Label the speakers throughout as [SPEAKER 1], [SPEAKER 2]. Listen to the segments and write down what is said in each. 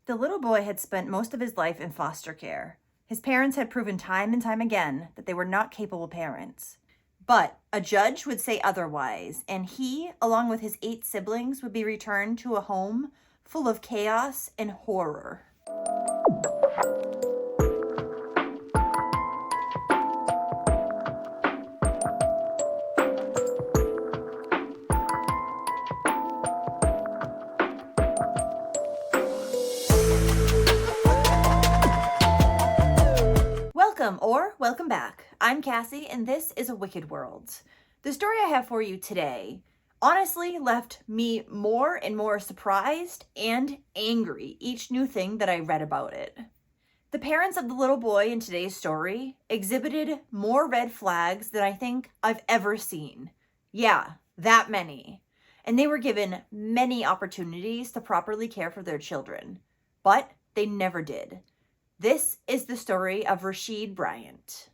[SPEAKER 1] The little boy had spent most of his life in foster care. His parents had proven time and time again that they were not capable parents. But a judge would say otherwise, and he, along with his 8 siblings, would be returned to a home full of chaos and horror. Welcome back. I'm Cassie, and this is A Wicked World. The story I have for you today honestly left me more and more surprised and angry each new thing that I read about it. The parents of the little boy in today's story exhibited more red flags than I think I've ever seen. Yeah, that many. And they were given many opportunities to properly care for their children, but they never did. This is the story of Rashid Bryant.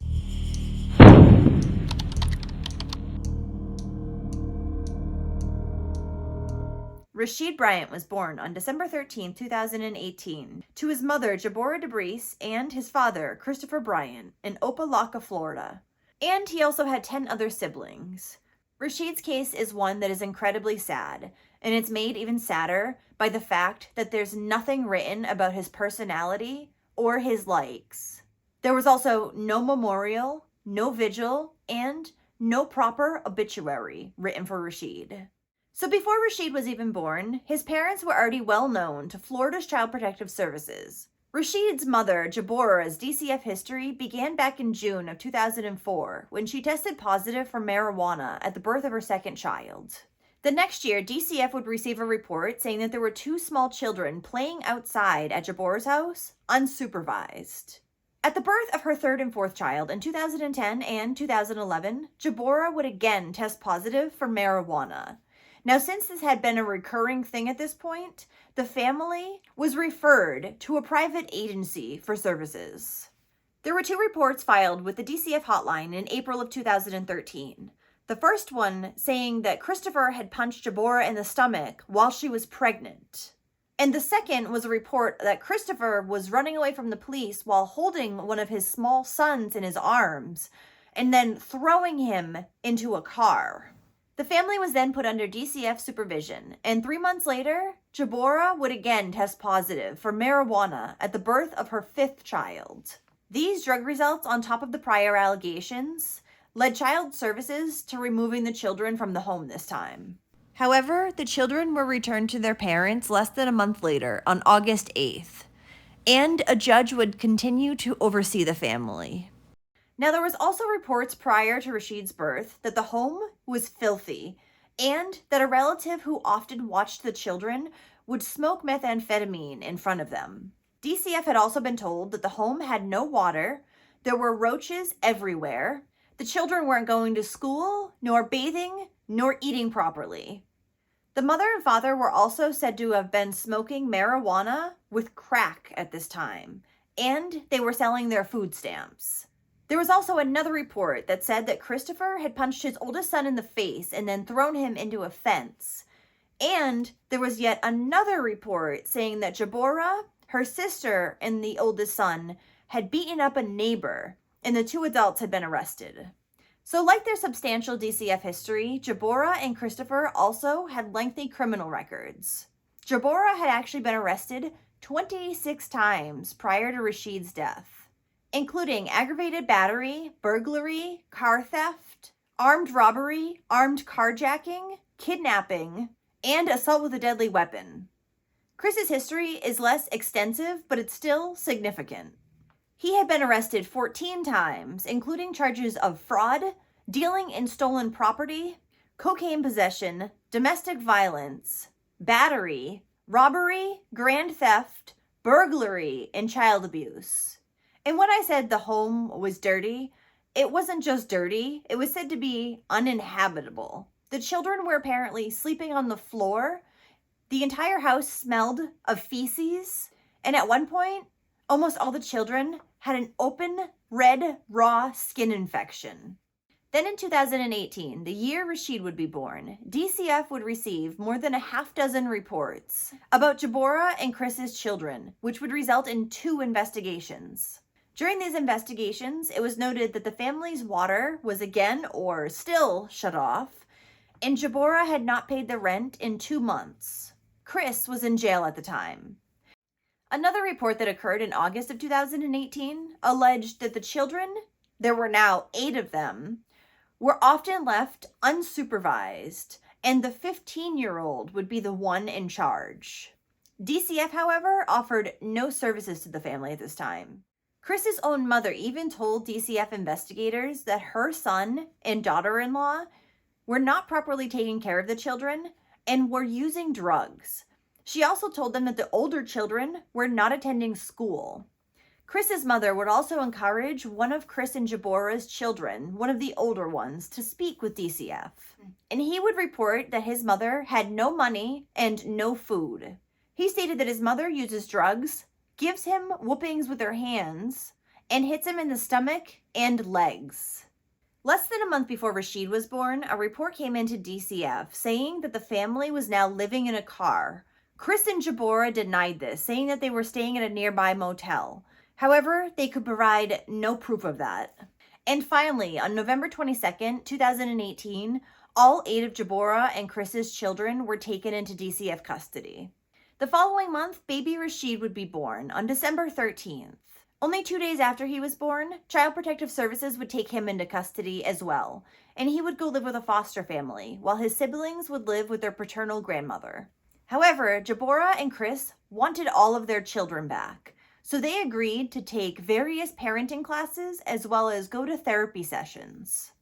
[SPEAKER 1] Rashid Bryant was born on December 13, 2018, to his mother, Jabora DeBreece, and his father, Christopher Bryant, in Opa-locka, Florida. And he also had 10 other siblings. Rashid's case is one that is incredibly sad, and it's made even sadder by the fact that there's nothing written about his personality or his likes. There was also no memorial, no vigil, and no proper obituary written for Rashid. So before Rashid was even born, his parents were already well known to Florida's Child Protective Services. Rashid's mother, Jabora's DCF history began back in June of 2004 when she tested positive for marijuana at the birth of her second child. The next year, DCF would receive a report saying that there were 2 small children playing outside at Jabora's house, unsupervised. At the birth of her 3rd and 4th child in 2010 and 2011, Jabora would again test positive for marijuana. Now, since this had been a recurring thing at this point, the family was referred to a private agency for services. There were 2 reports filed with the DCF hotline in April of 2013. The first one saying that Christopher had punched Jabora in the stomach while she was pregnant. And the second was a report that Christopher was running away from the police while holding one of his small sons in his arms and then throwing him into a car. The family was then put under DCF supervision, and 3 months later, Jabora would again test positive for marijuana at the birth of her 5th child. These drug results, on top of the prior allegations, led Child Services to removing the children from the home this time. However, the children were returned to their parents less than a month later, on August 8th, and a judge would continue to oversee the family. Now, there was also reports prior to Rashid's birth that the home was filthy and that a relative who often watched the children would smoke methamphetamine in front of them. DCF had also been told that the home had no water, there were roaches everywhere, the children weren't going to school, nor bathing, nor eating properly. The mother and father were also said to have been smoking marijuana with crack at this time, and they were selling their food stamps. There was also another report that said that Christopher had punched his oldest son in the face and then thrown him into a fence. And there was yet another report saying that Jabora, her sister, and the oldest son had beaten up a neighbor, and the 2 adults had been arrested. So like their substantial DCF history, Jabora and Christopher also had lengthy criminal records. Jabora had actually been arrested 26 times prior to Rasheeds' death, including aggravated battery, burglary, car theft, armed robbery, armed carjacking, kidnapping, and assault with a deadly weapon. Chris's history is less extensive, but it's still significant. He had been arrested 14 times, including charges of fraud, dealing in stolen property, cocaine possession, domestic violence, battery, robbery, grand theft, burglary, and child abuse. And when I said the home was dirty, it wasn't just dirty, it was said to be uninhabitable. The children were apparently sleeping on the floor. The entire house smelled of feces, and at one point, almost all the children had an open, red, raw skin infection. Then in 2018, the year Rashid would be born, DCF would receive more than a half dozen reports about Jabora and Chris's children, which would result in 2 investigations. During these investigations, it was noted that the family's water was again or still shut off, and Jabora had not paid the rent in 2 months. Chris was in jail at the time. Another report that occurred in August of 2018 alleged that the children, there were now 8 of them, were often left unsupervised, and the 15-year-old would be the one in charge. DCF, however, offered no services to the family at this time. Chris's own mother even told DCF investigators that her son and daughter-in-law were not properly taking care of the children and were using drugs. She also told them that the older children were not attending school. Chris's mother would also encourage one of Chris and Jabora's children, one of the older ones, to speak with DCF. And he would report that his mother had no money and no food. He stated that his mother uses drugs, gives him whoopings with her hands, and hits him in the stomach and legs. Less than a month before Rashid was born, a report came into DCF saying that the family was now living in a car. Chris and Jabora denied this, saying that they were staying at a nearby motel. However, they could provide no proof of that. And finally, on November 22nd, 2018, all 8 of Jabora and Chris's children were taken into DCF custody. The following month, baby Rashid would be born on December 13th. Only 2 days after he was born, Child Protective Services would take him into custody as well, and he would go live with a foster family, while his siblings would live with their paternal grandmother. However, Jabora and Chris wanted all of their children back, so they agreed to take various parenting classes as well as go to therapy sessions.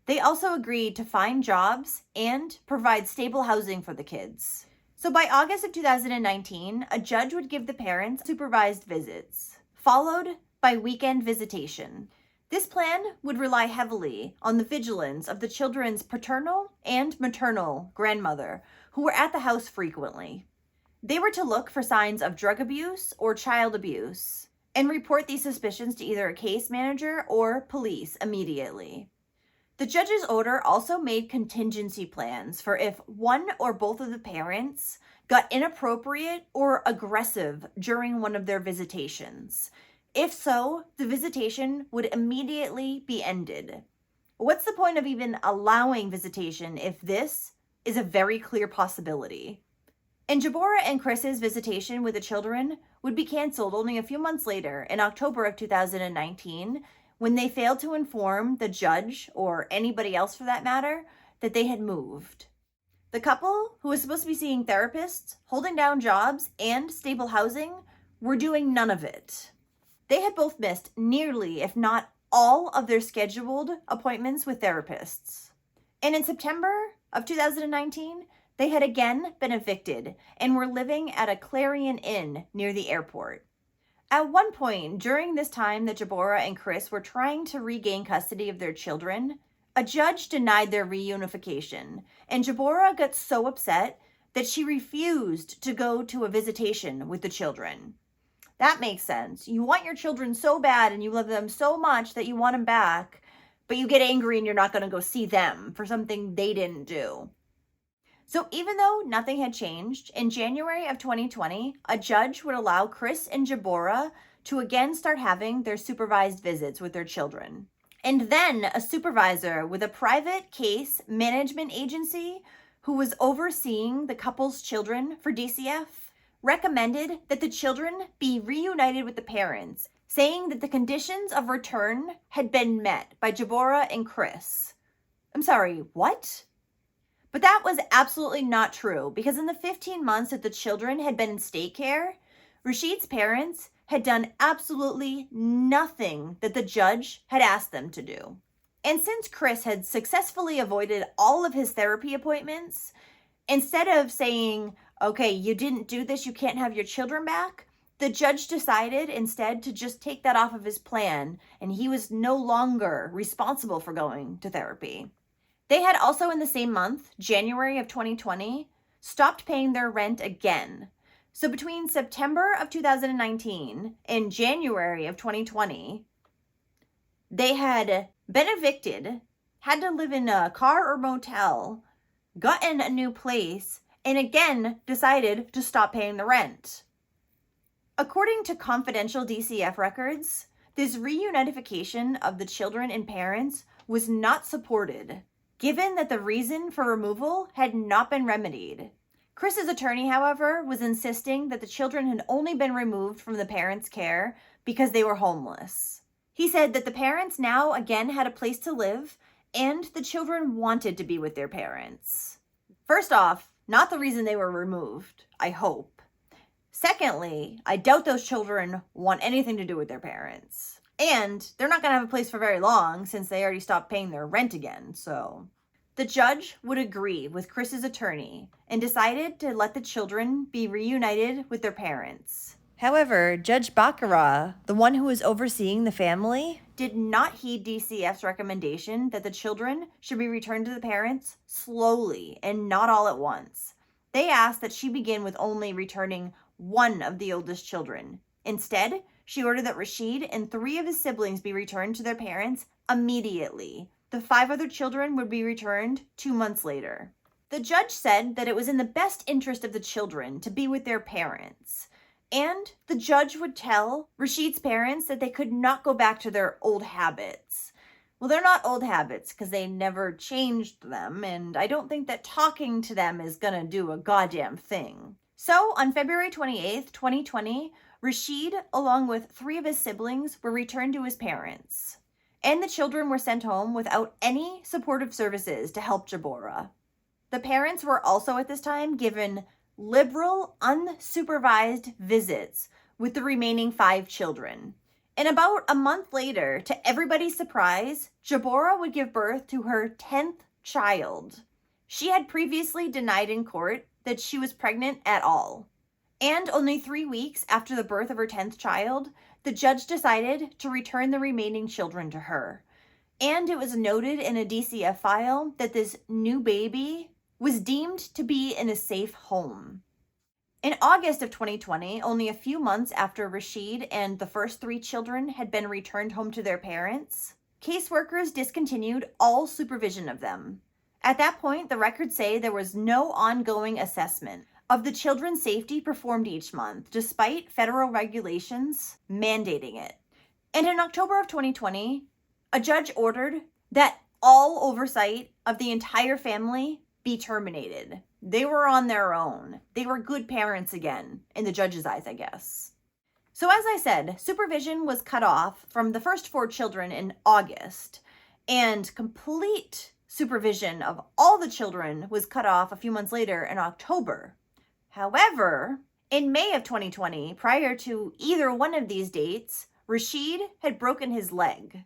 [SPEAKER 1] They also agreed to find jobs and provide stable housing for the kids. So by August of 2019, a judge would give the parents supervised visits, followed by weekend visitation. This plan would rely heavily on the vigilance of the children's paternal and maternal grandmother, who were at the house frequently. They were to look for signs of drug abuse or child abuse and report these suspicions to either a case manager or police immediately. The judge's order also made contingency plans for if one or both of the parents got inappropriate or aggressive during one of their visitations. If so, the visitation would immediately be ended. What's the point of even allowing visitation if this is a very clear possibility? And Jabora and Chris's visitation with the children would be canceled only a few months later in October of 2019 when they failed to inform the judge, or anybody else for that matter, that they had moved. The couple, who was supposed to be seeing therapists, holding down jobs, and stable housing, were doing none of it. They had both missed nearly, if not all, of their scheduled appointments with therapists. And in September of 2019, they had again been evicted and were living at a Clarion Inn near the airport. At one point during this time that Jabora and Chris were trying to regain custody of their children, a judge denied their reunification, and Jabora got so upset that she refused to go to a visitation with the children. That makes sense. You want your children so bad and you love them so much that you want them back, but you get angry and you're not going to go see them for something they didn't do. So even though nothing had changed, in January of 2020, a judge would allow Chris and Jabora to again start having their supervised visits with their children. And then a supervisor with a private case management agency who was overseeing the couple's children for DCF recommended that the children be reunited with the parents, saying that the conditions of return had been met by Jabora and Chris. I'm sorry, what? But that was absolutely not true, because in the 15 months that the children had been in state care, Rashid's parents had done absolutely nothing that the judge had asked them to do. And since Chris had successfully avoided all of his therapy appointments, instead of saying, okay, you didn't do this, you can't have your children back, the judge decided instead to just take that off of his plan, and he was no longer responsible for going to therapy. They had also in the same month, January of 2020, stopped paying their rent again. So between September of 2019 and January of 2020, they had been evicted, had to live in a car or motel, gotten a new place, and again decided to stop paying the rent. According to confidential DCF records, this reunification of the children and parents was not supported, given that the reason for removal had not been remedied. Chris's attorney, however, was insisting that the children had only been removed from the parents' care because they were homeless. He said that the parents now again had a place to live, and the children wanted to be with their parents. First off, not the reason they were removed, I hope. Secondly, I doubt those children want anything to do with their parents. And they're not going to have a place for very long since they already stopped paying their rent again, so. The judge would agree with Chris's attorney and decided to let the children be reunited with their parents. However, Judge Baccarat, the one who was overseeing the family, did not heed DCF's recommendation that the children should be returned to the parents slowly and not all at once. They asked that she begin with only returning one of the oldest children. Instead, she ordered that Rashid and 3 of his siblings be returned to their parents immediately. The 5 other children would be returned 2 months later. The judge said that it was in the best interest of the children to be with their parents. And the judge would tell Rashid's parents that they could not go back to their old habits. Well, they're not old habits because they never changed them, and I don't think that talking to them is gonna do a goddamn thing. So, on February 28th, 2020, Rashid, along with 3 of his siblings, were returned to his parents. And the children were sent home without any supportive services to help Jabora. The parents were also at this time given liberal, unsupervised visits with the remaining 5 children. And about a month later, to everybody's surprise, Jabora would give birth to her 10th child. She had previously denied in court that she was pregnant at all. And only 3 weeks after the birth of her 10th child, the judge decided to return the remaining children to her. And it was noted in a DCF file that this new baby was deemed to be in a safe home. In August of 2020, only a few months after Rashid and the first 3 children had been returned home to their parents, caseworkers discontinued all supervision of them. At that point, the records say there was no ongoing assessment of the children's safety performed each month, despite federal regulations mandating it. And in October of 2020, a judge ordered that all oversight of the entire family be terminated. They were on their own. They were good parents again, in the judge's eyes, I guess. So as I said, supervision was cut off from the first 4 children in August, and complete supervision of all the children was cut off a few months later in October. However, in May of 2020, prior to either one of these dates, Rashid had broken his leg,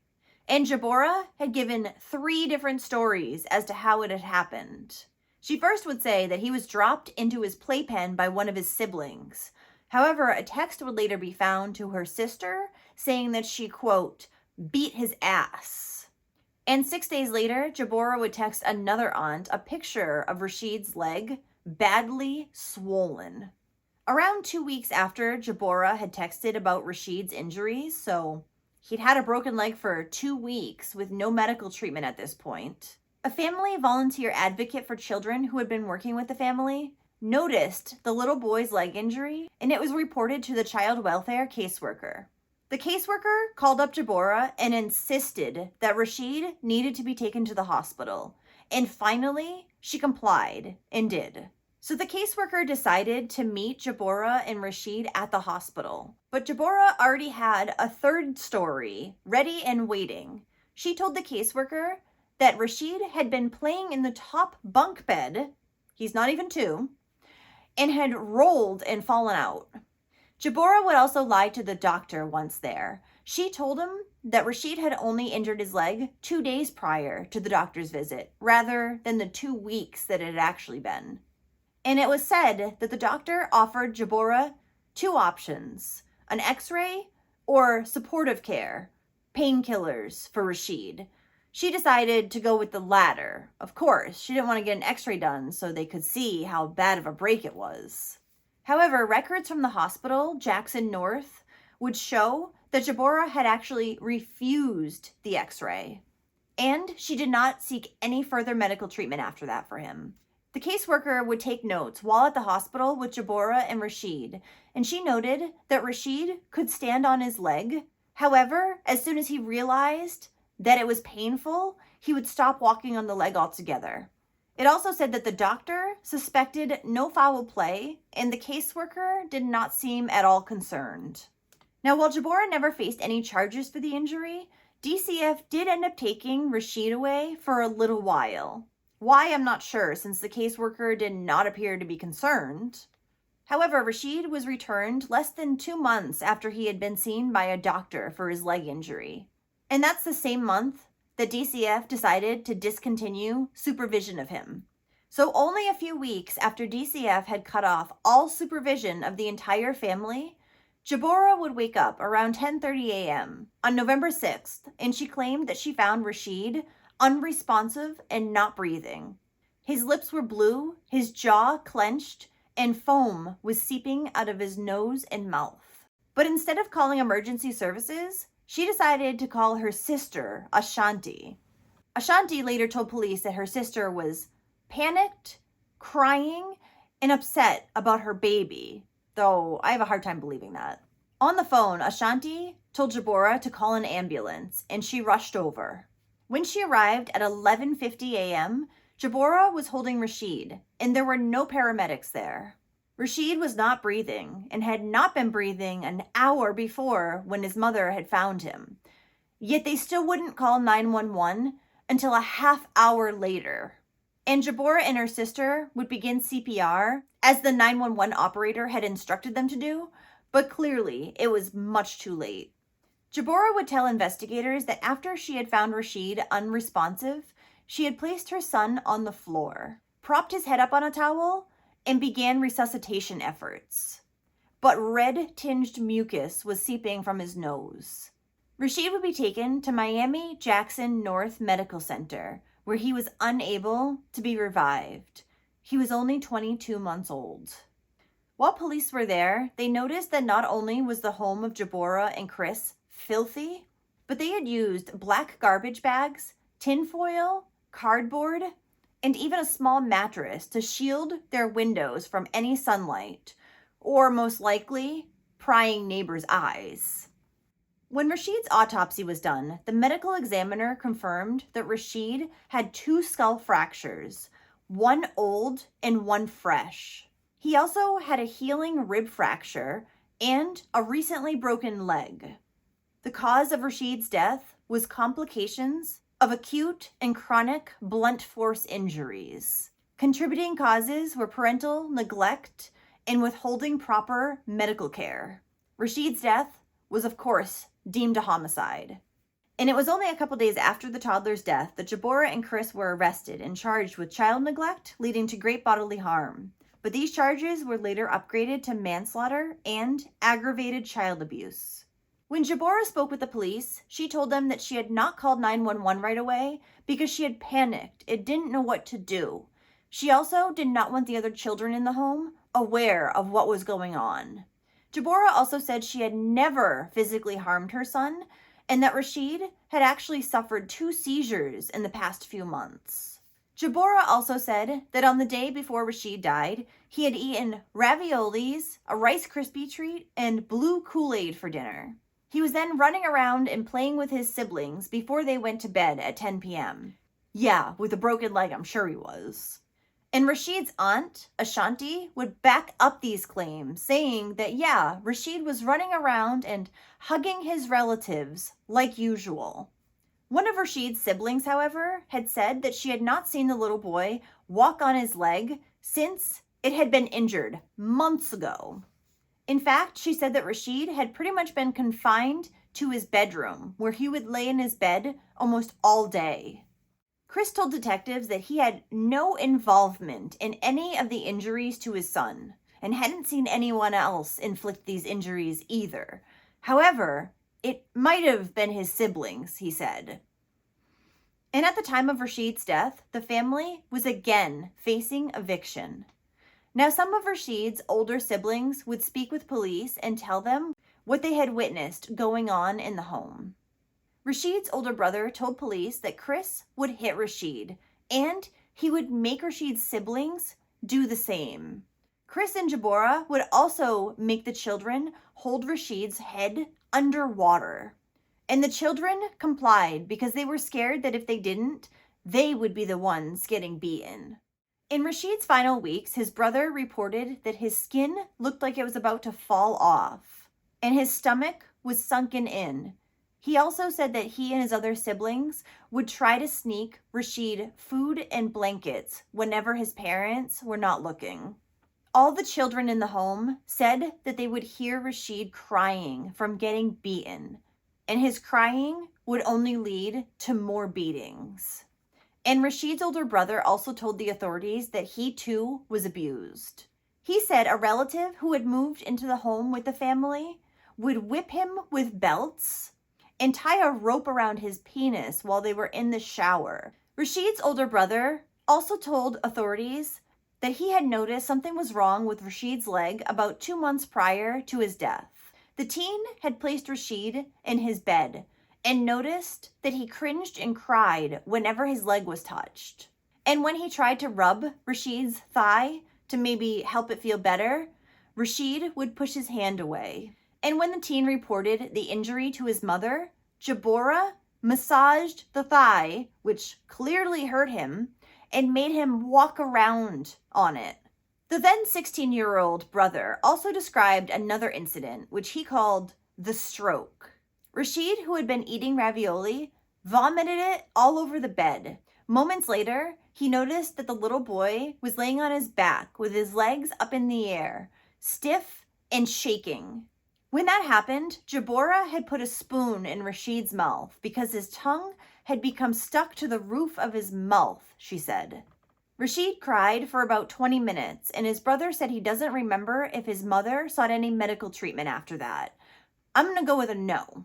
[SPEAKER 1] and Jabora had given 3 different stories as to how it had happened. She first would say that he was dropped into his playpen by one of his siblings. However, a text would later be found to her sister saying that she, quote, beat his ass. And 6 days later, Jabora would text another aunt a picture of Rashid's leg, badly swollen. Around 2 weeks after Jabora had texted about Rashid's injuries, so he'd had a broken leg for 2 weeks with no medical treatment at this point, a family volunteer advocate for children who had been working with the family noticed the little boy's leg injury, and it was reported to the child welfare caseworker. The caseworker called up Jabora and insisted that Rashid needed to be taken to the hospital. And finally, she complied and did. So the caseworker decided to meet Jabora and Rashid at the hospital. But Jabora already had a 3rd story ready and waiting. She told the caseworker that Rashid had been playing in the top bunk bed, he's not even 2, and had rolled and fallen out. Jabora would also lie to the doctor once there. She told him that Rashid had only injured his leg 2 days prior to the doctor's visit, rather than the 2 weeks that it had actually been. And it was said that the doctor offered Jabora 2 options, an x-ray or supportive care, painkillers for Rashid. She decided to go with the latter. Of course, she didn't want to get an x-ray done so they could see how bad of a break it was. However, records from the hospital, Jackson North, would show that Jabora had actually refused the x-ray. and she did not seek any further medical treatment after that for him. The caseworker would take notes while at the hospital with Jabora and Rashid, and she noted that Rashid could stand on his leg. However, as soon as he realized that it was painful, he would stop walking on the leg altogether. It also said that the doctor suspected no foul play, and the caseworker did not seem at all concerned. Now, while Jabora never faced any charges for the injury, DCF did end up taking Rashid away for a little while. Why, I'm not sure, since the caseworker did not appear to be concerned. However, Rashid was returned less than 2 months after he had been seen by a doctor for his leg injury. And that's the same month that DCF decided to discontinue supervision of him. So only a few weeks after DCF had cut off all supervision of the entire family, Jabora would wake up around 10:30 a.m. on November 6th, and she claimed that she found Rashid unresponsive and not breathing. His lips were blue, his jaw clenched, and foam was seeping out of his nose and mouth. But instead of calling emergency services, she decided to call her sister, Ashanti. Ashanti later told police that her sister was panicked, crying, and upset about her baby, though I have a hard time believing that. On the phone, Ashanti told Jabora to call an ambulance, and she rushed over. When she arrived at 11:50 a.m., Jabora was holding Rashid, and there were no paramedics there. Rashid was not breathing and had not been breathing an hour before when his mother had found him. Yet they still wouldn't call 911 until a half hour later. And Jabora and her sister would begin CPR as the 911 operator had instructed them to do, but clearly it was much too late. Jabora would tell investigators that after she had found Rashid unresponsive, she had placed her son on the floor, propped his head up on a towel, and began resuscitation efforts. But red-tinged mucus was seeping from his nose. Rashid would be taken to Miami Jackson North Medical Center, where he was unable to be revived. He was only 22 months old. While police were there, they noticed that not only was the home of Jabora and Chris filthy, but they had used black garbage bags, tinfoil, cardboard, and even a small mattress to shield their windows from any sunlight, or most likely, prying neighbors' eyes. When Rashid's autopsy was done, the medical examiner confirmed that Rashid had 2 skull fractures, one old and one fresh. He also had a healing rib fracture and a recently broken leg. The cause of Rasheeds' death was complications of acute and chronic blunt force injuries. Contributing causes were parental neglect and withholding proper medical care. Rasheeds' death was, of course, deemed a homicide. And it was only a couple days after the toddler's death that Jabora and Chris were arrested and charged with child neglect leading to great bodily harm. But these charges were later upgraded to manslaughter and aggravated child abuse. When Jabora spoke with the police, she told them that she had not called 911 right away because she had panicked and didn't know what to do. She also did not want the other children in the home aware of what was going on. Jabora also said she had never physically harmed her son and that Rashid had actually suffered 2 seizures in the past few months. Jabora also said that on the day before Rashid died, he had eaten raviolis, a Rice Krispie treat, and blue Kool-Aid for dinner. He was then running around and playing with his siblings before they went to bed at 10 p.m. Yeah, with a broken leg, I'm sure he was. And Rashid's aunt, Ashanti, would back up these claims, saying that yeah, Rashid was running around and hugging his relatives like usual. One of Rashid's siblings, however, had said that she had not seen the little boy walk on his leg since it had been injured months ago. In fact, she said that Rashid had pretty much been confined to his bedroom, where he would lay in his bed almost all day. Chris told detectives that he had no involvement in any of the injuries to his son and hadn't seen anyone else inflict these injuries either. However, it might have been his siblings, he said. And at the time of Rasheeds' death, the family was again facing eviction. Now, some of Rasheeds' older siblings would speak with police and tell them what they had witnessed going on in the home. Rashid's older brother told police that Chris would hit Rashid, and he would make Rashid's siblings do the same. Chris and Jabora would also make the children hold Rashid's head underwater. And the children complied because they were scared that if they didn't, they would be the ones getting beaten. In Rashid's final weeks, his brother reported that his skin looked like it was about to fall off, and his stomach was sunken in. He also said that he and his other siblings would try to sneak Rashid food and blankets whenever his parents were not looking. All the children in the home said that they would hear Rashid crying from getting beaten, and his crying would only lead to more beatings. And Rashid's older brother also told the authorities that he too was abused. He said a relative who had moved into the home with the family would whip him with belts and tie a rope around his penis while they were in the shower. Rashid's older brother also told authorities that he had noticed something was wrong with Rashid's leg about 2 months prior to his death. The teen had placed Rashid in his bed and noticed that he cringed and cried whenever his leg was touched. And when he tried to rub Rashid's thigh to maybe help it feel better, Rashid would push his hand away. And when the teen reported the injury to his mother, Jabora massaged the thigh, which clearly hurt him, and made him walk around on it. The then 16-year-old brother also described another incident, which he called the stroke. Rashid, who had been eating ravioli, vomited it all over the bed. Moments later, he noticed that the little boy was laying on his back with his legs up in the air, stiff and shaking. When that happened, Jabora had put a spoon in Rashid's mouth because his tongue had become stuck to the roof of his mouth, she said. Rashid cried for about 20 minutes, and his brother said he doesn't remember if his mother sought any medical treatment after that. I'm going to go with a no.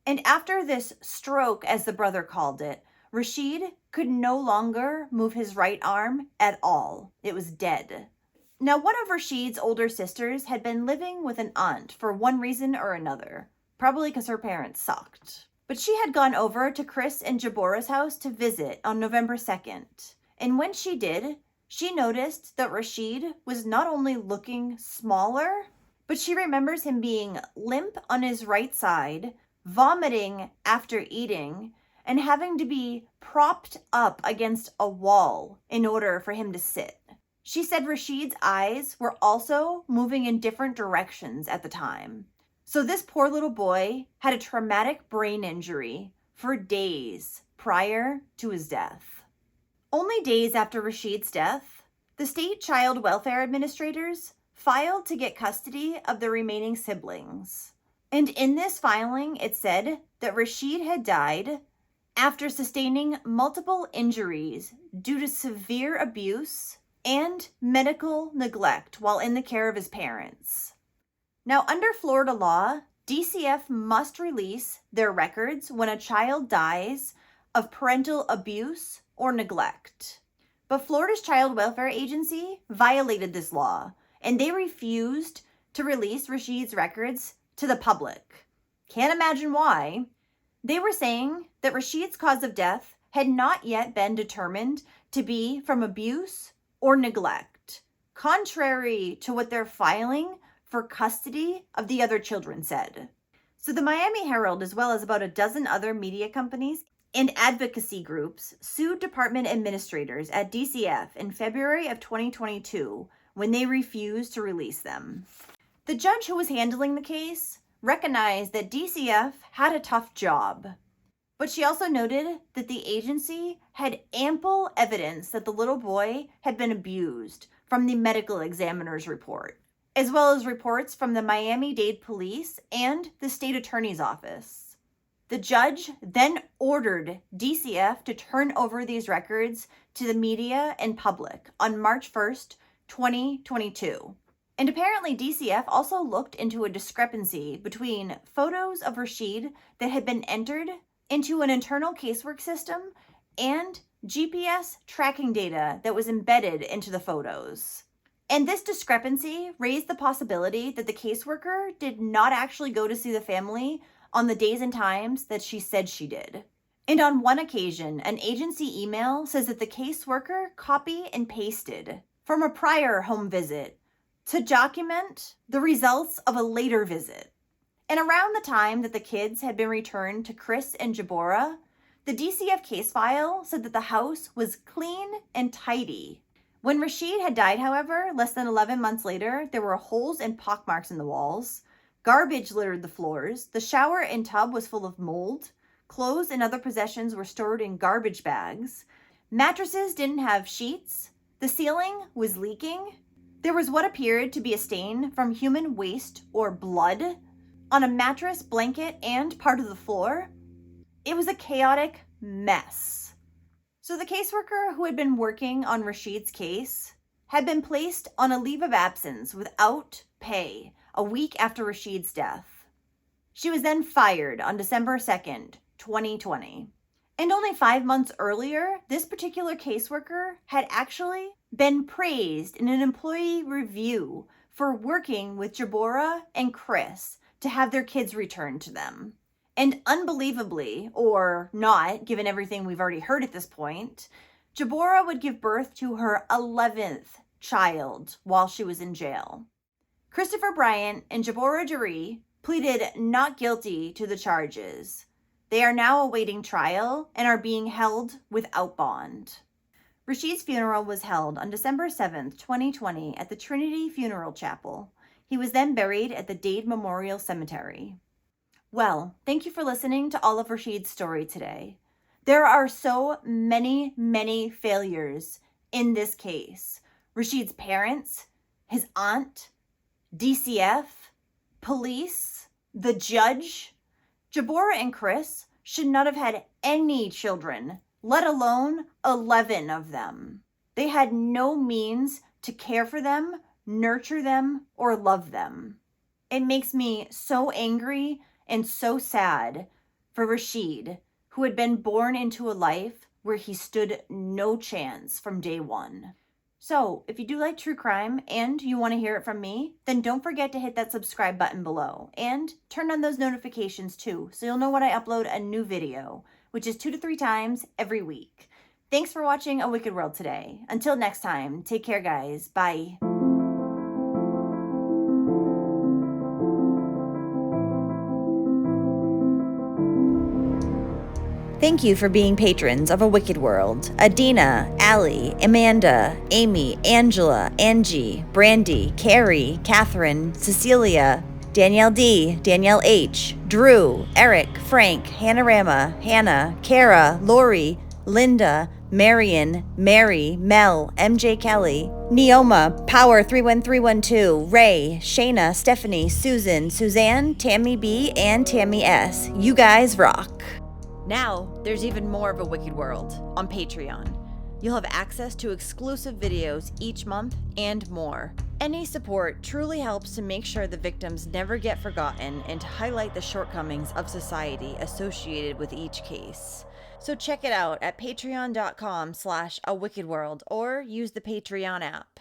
[SPEAKER 1] And after this stroke, as the brother called it, Rashid could no longer move his right arm at all. It was dead. Now, one of Rashid's older sisters had been living with an aunt for one reason or another, probably because her parents sucked. But she had gone over to Chris and Jabora's house to visit on November 2nd. And when she did, she noticed that Rashid was not only looking smaller, but she remembers him being limp on his right side, vomiting after eating, and having to be propped up against a wall in order for him to sit. She said Rashid's eyes were also moving in different directions at the time. So this poor little boy had a traumatic brain injury for days prior to his death. Only days after Rasheeds' death, the state child welfare administrators filed to get custody of the remaining siblings. And in this filing, it said that Rasheed had died after sustaining multiple injuries due to severe abuse and medical neglect while in the care of his parents. Now, under Florida law, DCF must release their records when a child dies of parental abuse or neglect. But Florida's Child Welfare Agency violated this law, and they refused to release Rasheed's records to the public. Can't imagine why. They were saying that Rasheed's cause of death had not yet been determined to be from abuse or neglect, contrary to what their filing for custody of the other children said. So the Miami Herald, as well as about a dozen other media companies and advocacy groups, sued department administrators at DCF in February of 2022 when they refused to release them. The judge who was handling the case recognized that DCF had a tough job, but she also noted that the agency had ample evidence that the little boy had been abused from the medical examiner's report, as well as reports from the Miami-Dade Police and the state attorney's office. The judge then ordered DCF to turn over these records to the media and public on March 1st, 2022. And apparently DCF also looked into a discrepancy between photos of Rasheed that had been entered into an internal casework system and GPS tracking data that was embedded into the photos. And this discrepancy raised the possibility that the caseworker did not actually go to see the family on the days and times that she said she did. And on one occasion, an agency email says that the caseworker copy and pasted from a prior home visit to document the results of a later visit. And around the time that the kids had been returned to Chris and Jabora, the DCF case file said that the house was clean and tidy. When Rashid had died, however, less than 11 months later, there were holes and pockmarks in the walls. Garbage littered the floors. The shower and tub was full of mold. Clothes and other possessions were stored in garbage bags. Mattresses didn't have sheets. The ceiling was leaking. There was what appeared to be a stain from human waste or blood on a mattress, blanket, and part of the floor. It was a chaotic mess. So the caseworker who had been working on Rashid's case had been placed on a leave of absence without pay a week after Rasheeds' death. She was then fired on December 2nd, 2020. And only 5 months earlier, this particular caseworker had actually been praised in an employee review for working with Jabora and Chris to have their kids returned to them. And unbelievably, or not, given everything we've already heard at this point, Jabora would give birth to her 11th child while she was in jail. Christopher Bryant and Jabora Jaree pleaded not guilty to the charges. They are now awaiting trial and are being held without bond. Rasheed's funeral was held on December 7th, 2020 at the Trinity Funeral Chapel. He was then buried at the Dade Memorial Cemetery. Well, thank you for listening to all of Rasheed's story today. There are so many, many failures in this case. Rasheed's parents, his aunt, DCF, police, the judge. Jabora and Chris should not have had any children, let alone 11 of them. They had no means to care for them, nurture them, or love them. It makes me so angry and so sad for Rasheed, who had been born into a life where he stood no chance from day one. So, if you do like true crime and you want to hear it from me, then don't forget to hit that subscribe button below and turn on those notifications too, so you'll know when I upload a new video, which is 2 to 3 times every week. Thanks for watching A Wicked World today. Until next time, take care guys. Bye. Thank you for being patrons of A Wicked World. Adina, Allie, Amanda, Amy, Angela, Angie, Brandy, Carrie, Catherine, Cecilia, Danielle D, Danielle H, Drew, Eric, Frank, Hanorama, Hannah, Kara, Lori, Linda, Marion, Mary, Mel, MJ Kelly, Neoma, Power 31312, Ray, Shayna, Stephanie, Susan, Suzanne, Tammy B, and Tammy S. You guys rock. Now, there's even more of A Wicked World on Patreon. You'll have access to exclusive videos each month and more. Any support truly helps to make sure the victims never get forgotten and to highlight the shortcomings of society associated with each case. So check it out at patreon.com/awickedworld or use the Patreon app.